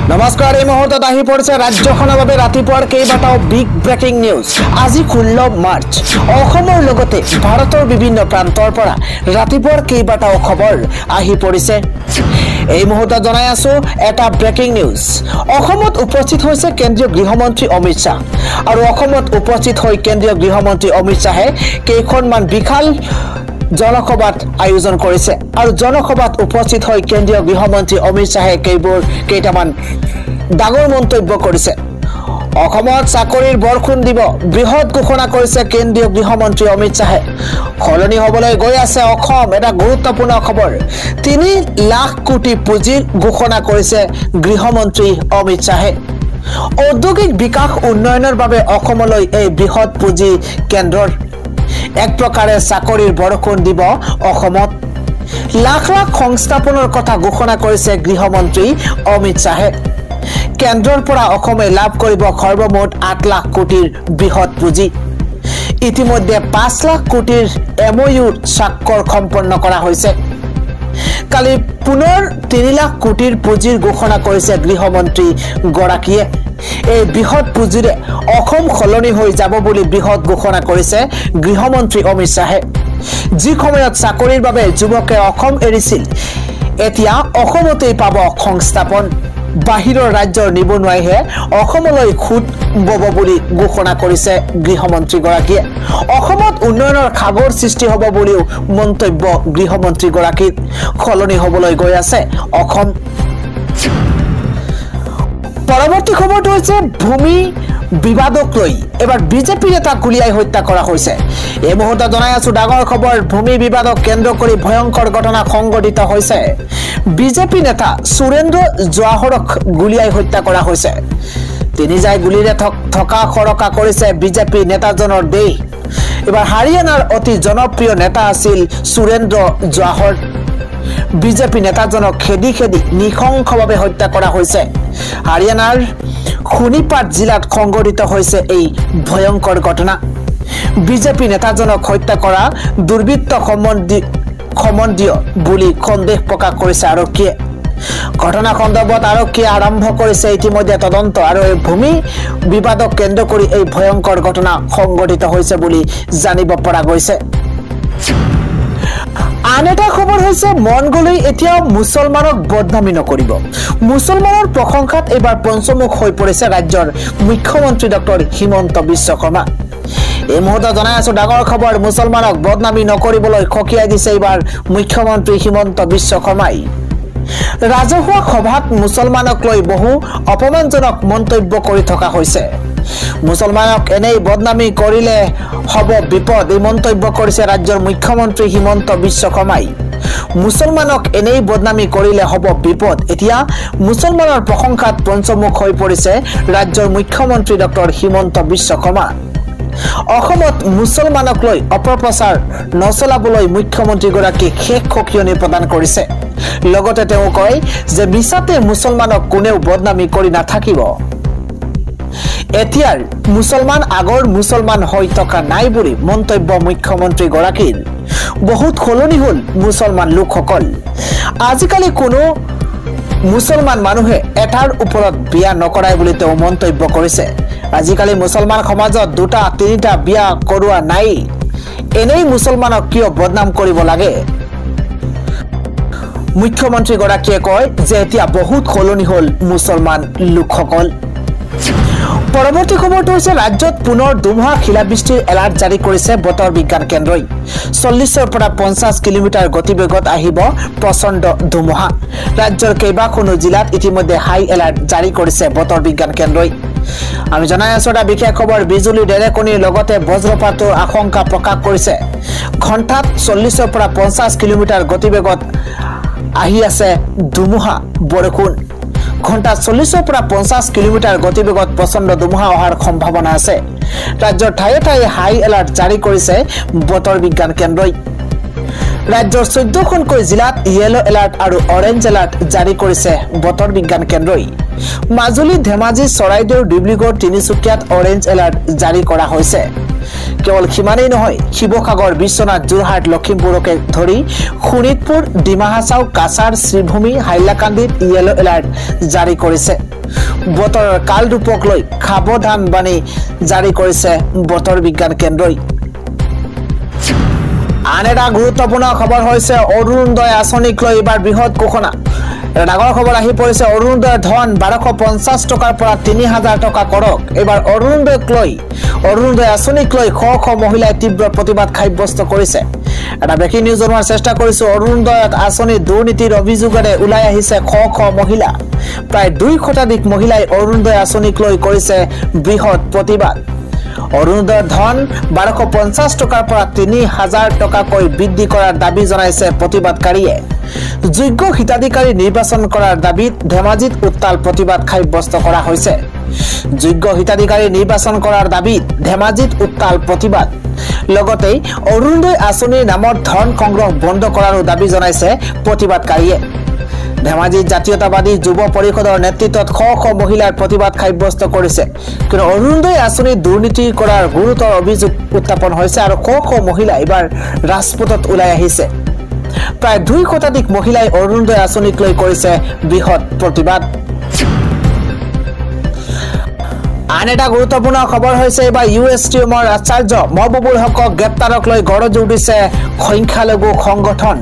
নমস্কাৰ এই মুহূৰ্তত আহি পৰিছে ৰাজ্যখনৰ বাবে ৰাতিপুৱাৰ কেইবাটাও বিগ ব্ৰেকিং নিউজ। আজি 16 মাৰ্চ অসমৰ লগতে ভাৰতৰ বিভিন্ন প্ৰান্তৰ পৰা ৰাতিপুৱাৰ কেইবাটাও খবৰ আহি পৰিছে। এই মুহূৰ্তত জনাই আছো এটা ব্ৰেকিং নিউজ। অসমত উপস্থিত হৈছে কেন্দ্ৰীয় গৃহমন্ত্ৰী অমিত শাহ আৰু অসমত উপস্থিত হৈ কেন্দ্ৰীয় গৃহমন্ত্ৰী অমিত শাহে কেইখনমান বিশাল জনসভাত আয়োজন কৰিছে আৰু জনসভাত উপস্থিত হৈ কেন্দ্ৰীয় গৃহমন্ত্ৰী অমিত শাহে কেইটামান ডাঙৰ মন্তব্য কৰিছে। অসমত চাকৰিৰ বৰষুণ দিব বৃহৎ ঘোষণা কৰিছে কেন্দ্ৰীয় গৃহমন্ত্ৰী অমিত শাহে। সলনি হ'বলৈ গৈ আছে অসম, এটা গুৰুত্বপূৰ্ণ খবৰ। 3 লাখ কোটি পুঁজিৰ ঘোষণা কৰিছে গৃহমন্ত্ৰী অমিত শাহে। ঔদ্যোগিক বিকাশ উন্নয়নৰ বাবে অসমলৈ এই বৃহৎ পুঁজি কেন্দ্ৰৰ এক প্ৰকাৰে চাকৰিৰ বৰষুণ দিব অসমত। লাখ লাখ সংস্থাপনৰ কথা ঘোষণা কৰিছে গৃহমন্ত্ৰী অমিত শাহে। কেন্দ্ৰৰ পৰা অসমে লাভ কৰিব সৰ্বমুঠ 8 লাখ কোটিৰ বৃহৎ পুঁজি। ইতিমধ্যে 5 লাখ কোটিৰ MOU স্বাক্ষৰ সম্পন্ন কৰা হৈছে। কালি পুনৰ 3 লাখ কোটিৰ পুঁজিৰ ঘোষণা কৰিছে গৃহমন্ত্ৰী গৰাকীয়ে। এই বৃহৎ পুঁজিৰে অসম সলনি হৈ যাব বুলি বৃহৎ ঘোষণা কৰিছে গৃহমন্ত্ৰী অমিত শাহে। যি সময়ত চাকৰিৰ বাবে যুৱকে অসম এৰিছিল, এতিয়া অসমতেই পাব সংস্থাপন। বাহিৰৰ ৰাজ্যৰ নিবনুৱাইহে অসমলৈ খুদ বব বুলি ঘোষণা কৰিছে গৃহমন্ত্ৰীগৰাকীয়ে। অসমত উন্নয়নৰ সাগৰ সৃষ্টি হ'ব বুলিও মন্তব্য গৃহমন্ত্ৰীগৰাকীৰ। সলনি হ'বলৈ গৈ আছে অসম। পৰৱৰ্তী খবৰটো হৈছে ভূমি বিবাদক লৈ এবাৰ বিজেপি নেতা গুলিয়াই হত্যা কৰা হৈছে। এই মুহূৰ্তত জনাই আছো ডাঙৰ খবৰ। ভূমি বিবাদক কেন্দ্ৰ কৰি ভয়ংকৰ ঘটনা সংঘটিত হৈছে। বিজেপি নেতা সুৰেন্দ্ৰ জৱাহৰক গুলিয়াই হত্যা কৰা হৈছে। তিনি যাই গুলিৰে থকা খৰকা কৰিছে বিজেপি নেতাজনৰ দেহ। এবাৰ হাৰিয়ানাৰ অতি জনপ্ৰিয় নেতা আছিল সুৰেন্দ্ৰ জৱাহৰ। বিজেপি নেতাজনক খেদি খেদি নিশংসভাৱে হত্যা কৰা হৈছে। হাৰিয়ানাৰ শোণিপাট জিলাত সংঘটিত হৈছে এই ভয়ংকৰ ঘটনা। বিজেপি নেতাজনক হত্যা কৰা দুৰ্বৃত্ত সম্বন্ধীয় বুলি সন্দেহ প্ৰকাশ কৰিছে আৰক্ষীয়ে। ঘটনা সন্দৰ্ভত আৰক্ষীয়ে আৰম্ভ কৰিছে ইতিমধ্যে তদন্ত আৰু এই ভূমি বিবাদক কেন্দ্ৰ কৰি এই ভয়ংকৰ ঘটনা সংঘটিত হৈছে বুলি জানিব পৰা গৈছে। আন এটা খবৰ হৈছে মন গ'লেই এতিয়াও মুছলমানক বদনামী নকৰিব। মুছলমানৰ প্ৰশংসাত এইবাৰ পঞ্চমুখ হৈ পৰিছে ৰাজ্যৰ মুখ্যমন্ত্ৰী ডক্টৰ হিমন্ত বিশ্ব শৰ্মা। এই মুহূৰ্তত জনাই আছো ডাঙৰ খবৰ। মুছলমানক বদনামী নকৰিবলৈ সকীয়াই দিছে এইবাৰ মুখ্যমন্ত্ৰী হিমন্ত বিশ্ব শৰ্মাই। ৰাজহুৱা সভাত মুছলমানক লৈ বহু অপমানজনক মন্তব্য কৰি থকা হৈছে। মুছলমানক এনেই বদনামী কৰিলে হ'ব বিপদ, এই মন্তব্য কৰিছে ৰাজ্যৰ মুখ্যমন্ত্ৰী হিমন্ত বিশ্ব শৰ্মাই। মুছলমানক এনেই বদনামী কৰিলে হ'ব বিপদ। এতিয়া মুছলমানৰ প্ৰশংসাত পঞ্চমুখ হৈ পৰিছে ৰাজ্যৰ মুখ্যমন্ত্ৰী ডক্টৰ হিমন্ত বিশ্ব শৰ্মা। অসমত মুছলমানক লৈ অপপ্ৰচাৰ নচলাবলৈ মুখ্যমন্ত্ৰীগৰাকীয়ে শেষ সকিয়নি প্ৰদান কৰিছে। লগতে তেওঁ কয় যে মিছাতে মুছলমানক কোনেও বদনামী কৰি নাথাকিব। এতিয়াৰ মুছলমান আগৰ মুছলমান হৈ থকা নাই বুলি মন্তব্য মুখ্যমন্ত্ৰীগৰাকীৰ। বহুত সলনি হ'ল মুছলমান লোকসকল। আজিকালি কোনো মুছলমান মানুহে এটাৰ ওপৰত বিয়া নকৰাই বুলি তেওঁ মন্তব্য কৰিছে। আজিকালি মুছলমান সমাজত 2-3টা বিয়া কৰোৱা নাই। এনেই মুছলমানক কিয় বদনাম কৰিব লাগে? মুখ্যমন্ত্ৰীগৰাকীয়ে কয় যে এতিয়া বহুত সলনি হ'ল মুছলমান লোকসকল। পৰৱৰ্তী খবৰটো হৈছে ৰাজ্যত পুনৰ ধুমুহা শিলাবৃষ্টিৰ এলাৰ্ট জাৰি কৰিছে বতৰ বিজ্ঞান কেন্দ্ৰই। 40ৰ পৰা 50 কিলোমিটাৰ গতিবেগত আহিব প্ৰচণ্ড ধুমুহা। ৰাজ্যৰ কেইবাখনো জিলাত ইতিমধ্যে হাই এলাৰ্ট জাৰি কৰিছে বতৰ বিজ্ঞান কেন্দ্ৰই। আমি জনাই আছো এটা বিশেষ খবৰ। বিজুলী ঢেৰেকনিৰ লগতে বজ্ৰপাতৰ আশংকা প্ৰকাশ কৰিছে। ঘণ্টাত 40ৰ পৰা 50 কিলোমিটাৰ গতিবেগত আহি আছে ধুমুহা বৰষুণ। ঘণ্টা 40ৰ পৰা 50 কিলোমিটাৰ গতিবেগত প্ৰচণ্ড ধুমুহা অহাৰ সম্ভাৱনা আছে। ৰাজ্যৰ ঠায়ে ঠায়ে হাই এলাৰ্ট জাৰি কৰিছে বতৰ বিজ্ঞান কেন্দ্ৰই। ৰাজ্যৰ 14খনকৈ জিলাত য়েলো এলাৰ্ট আৰু অৰেঞ্জ এলাৰ্ট জাৰি কৰিছে বতৰ বিজ্ঞান কেন্দ্ৰই। মাজুলী ধেমাজি চৰাইদেউ ডিব্ৰুগড় তিনিচুকীয়াত অৰেঞ্জ এলাৰ্ট জাৰি কৰা হৈছে কেৱল সিমানেই নহয় শিৱসাগৰ বিশ্বনাথ যোৰহাট লখিমপুৰকে ধৰি শোণিতপুৰ ডিমা হাছাও কাছাৰ শ্ৰীভূমি হাইলাকান্দিত ইয়েলো এলাৰ্ট জাৰি কৰিছে বতৰৰ কালৰূপক লৈ সাৱধানবাণী জাৰি কৰিছে বতৰ বিজ্ঞান কেন্দ্ৰই আন এটা গুৰুত্বপূৰ্ণ খবৰ হৈছে অৰুণোদয় আঁচনিক লৈ এবাৰ বৃহৎ ঘোষণা ডাঙৰ খবৰ আহি পৰিছে অৰুণোদয়ৰ ধন 1250 টকাৰ পৰা 3000 টকা কৰক এবাৰ অৰুণোদয় আঁচনিক লৈ শ শ মহিলাই তীব্ৰ প্ৰতিবাদ সাব্যস্ত কৰিছে এটা ব্ৰেকিং নিউজ জনোৱাৰ চেষ্টা কৰিছো অৰুণোদয় আঁচনিৰ দুৰ্নীতিৰ অভিযোগেৰে ওলাই আহিছে শ শ মহিলা প্ৰায় 2 শতাধিক মহিলাই অৰুণোদয় আঁচনিক লৈ কৰিছে বৃহৎ প্ৰতিবাদ অৰুণোদয়ৰ ধন 1250 টকাৰ পৰা 3000 টকাকৈ বৃদ্ধি কৰাৰ দাবী জনাইছে প্ৰতিবাদকাৰীয়ে যোগ্য হিতাধিকাৰী নিৰ্বাচন কৰাৰ দাবীত ধেমাজিত উত্তাল প্ৰতিবাদ সাব্যস্ত কৰা হৈছে যোগ্য হিতাধিকাৰী নিৰ্বাচন কৰাৰ দাবীত ধেমাজিত উত্তাল প্ৰতিবাদ লগতে অৰুণোদয় আঁচনিৰ নামত ধন সংগ্ৰহ বন্ধ কৰাৰ দাবী জনাইছে প্ৰতিবাদকাৰীয়ে ধেমাজি জাতীয়তাবাদী যুৱ পৰিষদৰ নেতৃত্বত শ শ মহিলাৰ প্ৰতিবাদ সাব্যস্ত কৰিছে কিন্তু অৰুণোদয় আঁচনি দুৰ্নীতি কৰাৰ গুৰুতৰ অভিযোগ উত্থাপন হৈছে আৰু শ শ মহিলা এবাৰ ৰাজপথত ওলাই আহিছে প্ৰায় 2 শতাধিক মহিলাই অৰুণোদয় আঁচনিক লৈ কৰিছে বৃহৎ প্ৰতিবাদ আন এটা গুৰুত্বপূৰ্ণ খবৰ হৈছে এবাৰ ইউএছটিএমৰ আচাৰ্য মহবুবুল হকক গ্ৰেপ্তাৰক লৈ গড়জোৰ দিছে সংখ্যালঘু সংগঠন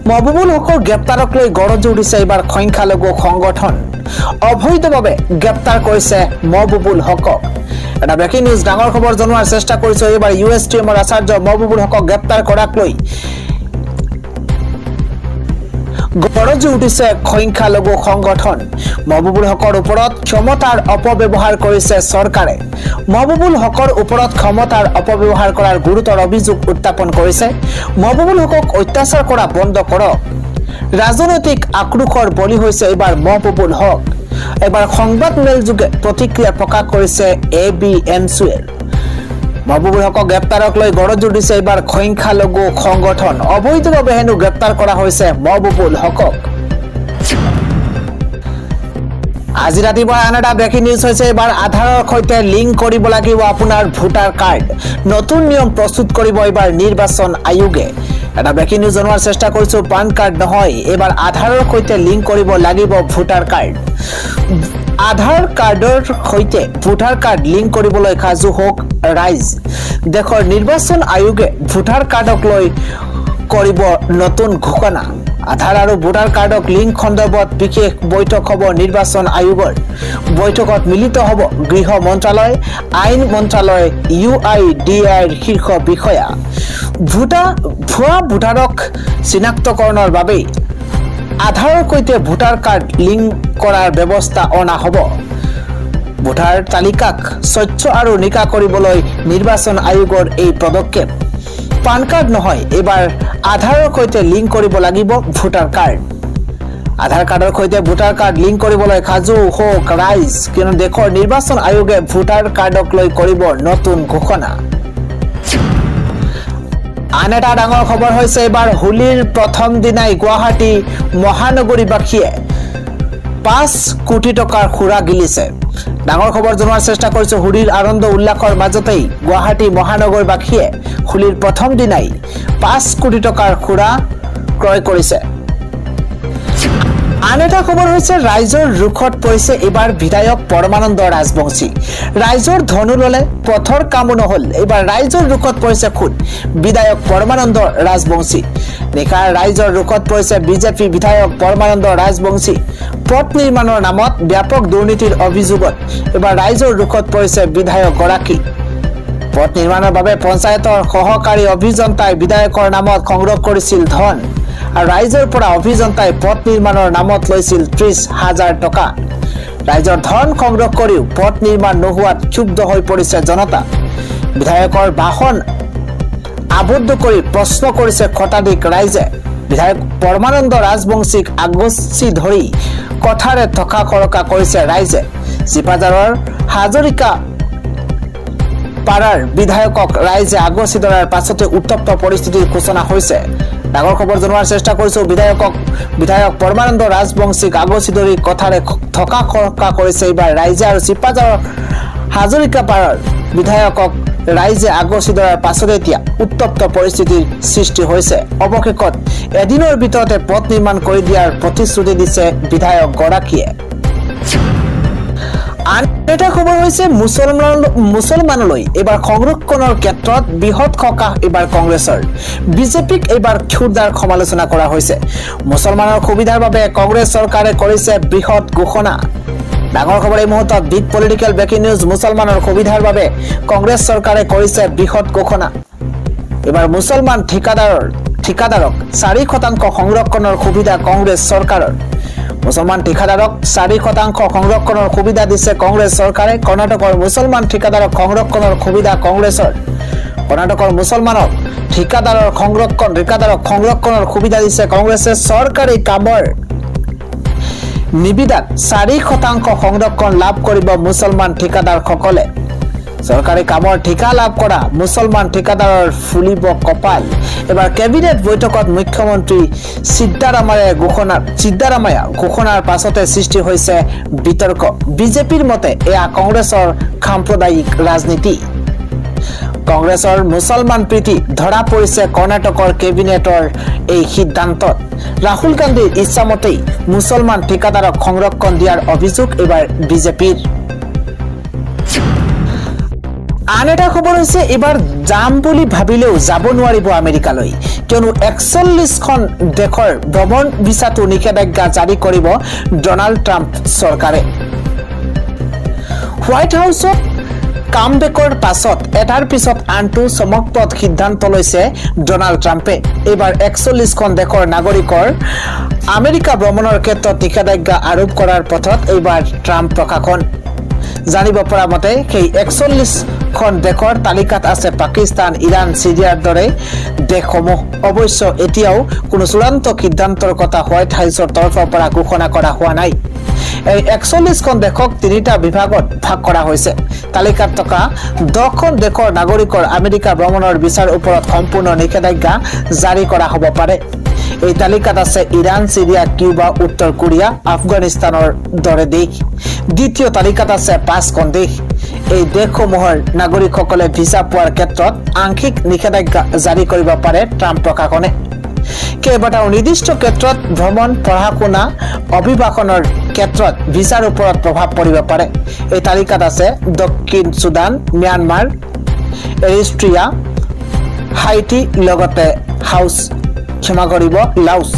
মহবুবুল হকৰ গ্ৰেপ্তাৰক লৈ গড়জোৰ দিছে এবাৰ সংখ্যালঘু সংগঠন অবৈধভাৱে গ্ৰেপ্তাৰ কৰিছে মহবুবুল হকক এটা ব্ৰেকিং নিউজ ডাঙৰ খবৰ জনোৱাৰ চেষ্টা কৰিছো এবাৰ ইউএছটিএমৰ আচাৰ্য মহবুবুল হকক গ্ৰেপ্তাৰ কৰাক লৈ গড়জোৰ উঠিছে সংখ্যালঘু সংগঠন মহবুবুল হকৰ ওপৰত ক্ষমতাৰ অপব্যৱহাৰ কৰিছে চৰকাৰে মহবুবুল হকৰ ওপৰত ক্ষমতাৰ অপব্যৱহাৰ কৰাৰ গুৰুতৰ অভিযোগ উত্থাপন কৰিছে মহবুবুল হকক অত্যাচাৰ কৰা বন্ধ কৰক ৰাজনৈতিক আক্ৰোশৰ বলি হৈছে এবাৰ মহবুবুল হক এবাৰ সংবাদ মেল যোগে প্ৰতিক্ৰিয়া প্ৰকাশ কৰিছে এবিএনচুৱে মহবুবুল হকক গ্ৰেপ্তাৰক লৈ গড়জোৰ দিছে এবাৰ সংখ্যালঘু সংগঠন অবৈধভাৱে হেনো গ্ৰেপ্তাৰ কৰা হৈছে মহবুবুল হকক আজি ৰাতিপুৱা আন এটা ব্ৰেকিং নিউজ হৈছে এবাৰ আধাৰৰ সৈতে লিংক কৰিব লাগিব আপোনাৰ ভোটাৰ কাৰ্ড নতুন নিয়ম প্ৰস্তুত কৰিব এবাৰ নিৰ্বাচন আয়োগে এটা ব্ৰেকিং নিউজ জনোৱাৰ চেষ্টা কৰিছো পান কাৰ্ড নহয় এবাৰ আধাৰৰ সৈতে লিংক কৰিব লাগিব ভোটাৰ কাৰ্ড আধাৰ কাৰ্ডৰ সৈতে ভোটাৰ কাৰ্ড লিংক কৰিবলৈ সাজু হোক ৰাইজ দেশৰ নিৰ্বাচন আয়োগে ভোটাৰ কাৰ্ডক লৈ কৰিব নতুন ঘোষণা আধাৰ আৰু ভোটাৰ কাৰ্ডক লিংক খণ্ডবত বিশেষ বৈঠক হ'ব নিৰ্বাচন আয়োগৰ বৈঠকত মিলিত হ'ব গৃহ মন্ত্ৰালয় আইন মন্ত্ৰালয় UIDAIৰ শীৰ্ষ বিষয়া ভুৱা ভোটাৰক চিনাক্তকৰণৰ বাবে আধাৰৰ সৈতে ভোটাৰ কাৰ্ড লিংক কৰাৰ ব্যৱস্থা অনা হ'ব ভোটাৰ তালিকাক স্বচ্ছ আৰু নিকা কৰিবলৈ নিৰ্বাচন আয়োগৰ এই পদক্ষেপ পান কাৰ্ড নহয় এবাৰ আধাৰৰ সৈতে লিংক কৰিব লাগিব ভোটাৰ কাৰ্ড আধাৰ কাৰ্ডৰ সৈতে ভোটাৰ কাৰ্ড লিংক কৰিবলৈ সাজু হোক ৰাইজ কিন্তু দেশৰ নিৰ্বাচন আয়োগে ভোটাৰ কাৰ্ডক লৈ কৰিব নতুন ঘোষণা আন এটা ডাঙৰ খবৰ হৈছে এবাৰ হোলীৰ প্ৰথম দিনাই গুৱাহাটী মহানগৰীবাসীয়ে 5 কোটি টকাৰ খুৰা গিলিছে ডাঙৰ খবৰ জনোৱাৰ চেষ্টা কৰিছো হোলীৰ আনন্দ উল্লাসৰ মাজতেই গুৱাহাটী মহানগৰবাসীয়ে হোলীৰ প্ৰথম দিনাই 5 কোটি টকাৰ খুৰা ক্ৰয় কৰিছে আন এটা খবৰ হৈছে ৰাইজৰ ৰুখত পৰিছে এবাৰ বিধায়ক পৰমানন্দ ৰাজবংশী ৰাইজৰ ধনু ললে পথৰ কামো নহল এবাৰ ৰাইজৰ ৰুখত পৰিছে খুদ বিধায়ক পৰমানন্দ ৰাজবংশী নিশা ৰাইজৰ ৰুখত পৰিছে বিজেপি বিধায়ক পৰমানন্দ ৰাজবংশী পথ নিৰ্মাণৰ নামত ব্যাপক দুৰ্নীতিৰ অভিযোগত এবাৰ ৰাইজৰ ৰুখত পৰিছে বিধায়ক গৰাকী পথ নিৰ্মাণৰ বাবে পঞ্চায়তৰ সহকাৰী অভিযন্তাই বিধায়কৰ নামত সংগ্ৰহ কৰিছিল ধন আৰু ৰাইজৰ পৰা অভিযন্তাই পথ নিৰ্মাণৰ নামত লৈছিল 30,000 টকা ৰাইজৰ ধন সংগ্ৰহ কৰিও পথ নিৰ্মাণ নোহোৱাত ক্ষুব্ধ হৈ পৰিছে জনতা বিধায়কৰ ভাষণ আবদ্ধ কৰি প্ৰশ্ন কৰিছে শতাধিক ৰাইজে বিধায়ক পৰমানন্দ ৰাজবংশীক আগচি ধৰি কথাৰে থকা কৰকা কৰিছে ৰাইজে চিপাজাৰৰ হাজৰিকা পাৰাৰ বিধায়কক ৰাইজে আগচি ধৰাৰ পাছতে উত্তপ্ত পৰিস্থিতিৰ সূচনা হৈছে ডাঙৰ খবৰ জনোৱাৰ চেষ্টা কৰিছো বিধায়ক পৰমানন্দ ৰাজবংশীক আগচি ধৰি কথাৰে থকা খৰকা কৰিছে এইবাৰ ৰাইজে আৰু চিপাঝাৰৰ হাজৰিকা পাৰৰ বিধায়কক ৰাইজে আগচি ধৰাৰ পাছতে এতিয়া উত্তপ্ত পৰিস্থিতিৰ সৃষ্টি হৈছে অৱশেষত এদিনৰ ভিতৰতে পথ নিৰ্মাণ কৰি দিয়াৰ প্ৰতিশ্ৰুতি দিছে বিধায়ক গৰাকীয়ে আন এটা খবৰ হৈছে মুছলমানলৈ এবাৰ সংৰক্ষণৰ ক্ষেত্ৰত বৃহৎ সকাহ এবাৰ কংগ্ৰেছৰ বিজেপিক এবাৰ ক্ষুৰদাৰ সমালোচনা কৰা হৈছে মুছলমানৰ সুবিধাৰ বাবে কংগ্ৰেছ চৰকাৰে কৰিছে বৃহৎ ঘোষণা ডাঙৰ খবৰ এই মুহূৰ্তত বিগ পলিটিকেল ব্ৰেকিং নিউজ মুছলমানৰ সুবিধাৰ বাবে কংগ্ৰেছ চৰকাৰে কৰিছে বৃহৎ ঘোষণা এবাৰ মুছলমান ঠিকাদাৰক 4% সংৰক্ষণৰ সুবিধা কংগ্ৰেছ চৰকাৰৰ মুছলমান ঠিকাদাৰক 4% সংৰক্ষণৰ সুবিধা দিছে কংগ্ৰেছ চৰকাৰে কৰ্ণাটকৰ মুছলমান ঠিকাদাৰক সংৰক্ষণৰ সুবিধা কংগ্ৰেছৰ কৰ্ণাটকৰ মুছলমানক ঠিকাদাৰক সংৰক্ষণৰ সুবিধা দিছে কংগ্ৰেছে চৰকাৰী কামৰ নিবিদাত 4% সংৰক্ষণ লাভ কৰিব মুছলমান ঠিকাদাৰসকলে চৰকাৰী কামৰ ঠিকা লাভ কৰা মুছলমান ঠিকাদাৰৰ ফুলিব কপাল এবাৰ কেবিনেট বৈঠকত মুখ্যমন্ত্ৰী সিদ্ধাৰামায়া ঘোষণাৰ পাছতে সৃষ্টি হৈছে বিতৰ্ক বিজেপিৰ মতে এয়া কংগ্ৰেছৰ সাম্প্ৰদায়িক ৰাজনীতি কংগ্ৰেছৰ মুছলমান প্ৰীতি ধৰা পৰিছে কৰ্ণাটকৰ কেবিনেটৰ এই সিদ্ধান্তত ৰাহুল গান্ধীৰ ইচ্ছামতেই মুছলমান ঠিকাদাৰক সংৰক্ষণ দিয়াৰ অভিযোগ এবাৰ বিজেপিৰ আন এটা খবৰ হৈছে এবাৰ যাম বুলি ভাবিলেও যাব নোৱাৰিব আমেৰিকালৈ কিয়নো 41খন দেশৰ ভ্ৰমণ ভিসাটো নিষেধাজ্ঞা জাৰি কৰিব ডনাল্ড ট্ৰাম্প চৰকাৰে হোৱাইট হাউচত কামবেকৰ পাছত এটাৰ পিছত আনটো চমকপ্ৰদ সিদ্ধান্ত লৈছে ডনাল্ড ট্ৰাম্পে এবাৰ 41খন দেশৰ নাগৰিকৰ আমেৰিকা ভ্ৰমণৰ ক্ষেত্ৰত নিষেধাজ্ঞা আৰোপ কৰাৰ পথত এইবাৰ ট্ৰাম্প প্ৰশাসন জানিব পৰা মতে সেই 41খন দেশৰ তালিকাত আছে পাকিস্তান ইৰাণ সিৰিয়াৰ দৰে দেশসমূহ অৱশ্য এতিয়াও কোনো চূড়ান্ত সিদ্ধান্তৰ কথা হোৱাইট হাউচৰ তৰফৰ পৰা ঘোষণা কৰা হোৱা নাই এই 41খন দেশক 3টা বিভাগত ভাগ কৰা হৈছে তালিকাত থকা 10খন দেশৰ নাগৰিকৰ আমেৰিকা ভ্ৰমণৰ বিচাৰ ওপৰত সম্পূৰ্ণ নিষেধাজ্ঞা জাৰি কৰা হ'ব পাৰে এই তালিকাত আছে ইৰাণ সিৰিয়া কিউবা উত্তৰ কোৰিয়া আফগানিস্তানৰ দৰে দেশ দ্বিতীয় তালিকাত আছে 5খন দেশ এই দেশসমূহৰ নাগৰিকসকলে ভিসা পোৱাৰ ক্ষেত্ৰত আংশিক নিষেধাজ্ঞা জাৰি কৰিব পাৰে ট্ৰাম্প প্ৰশাসনে কেইবাটাও নিৰ্দিষ্ট ক্ষেত্ৰত ভ্ৰমণ পঢ়া-শুনা অভিবাসনৰ ক্ষেত্ৰত ভিসাৰ ওপৰত প্ৰভাৱ পৰিব পাৰে এই তালিকাত আছে দক্ষিণ সুদান ম্যানমাৰ এৰিষ্ট্ৰিয়া হাইটি লগতে লাওছ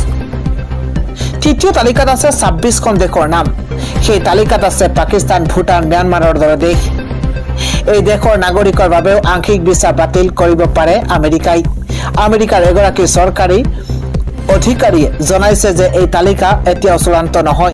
তৃতীয় তালিকাত আছে 26খন দেশৰ নাম সেই তালিকাত আছে পাকিস্তান ভুটান ম্যানমাৰৰ দৰে দেশ এই দেশৰ নাগৰিকৰ বাবেও আংশিক ভিসা বাতিল কৰিব পাৰে আমেৰিকাৰ এগৰাকী চৰকাৰী অধিকাৰীয়ে জনাইছে যে এই তালিকা এতিয়াও চূড়ান্ত নহয়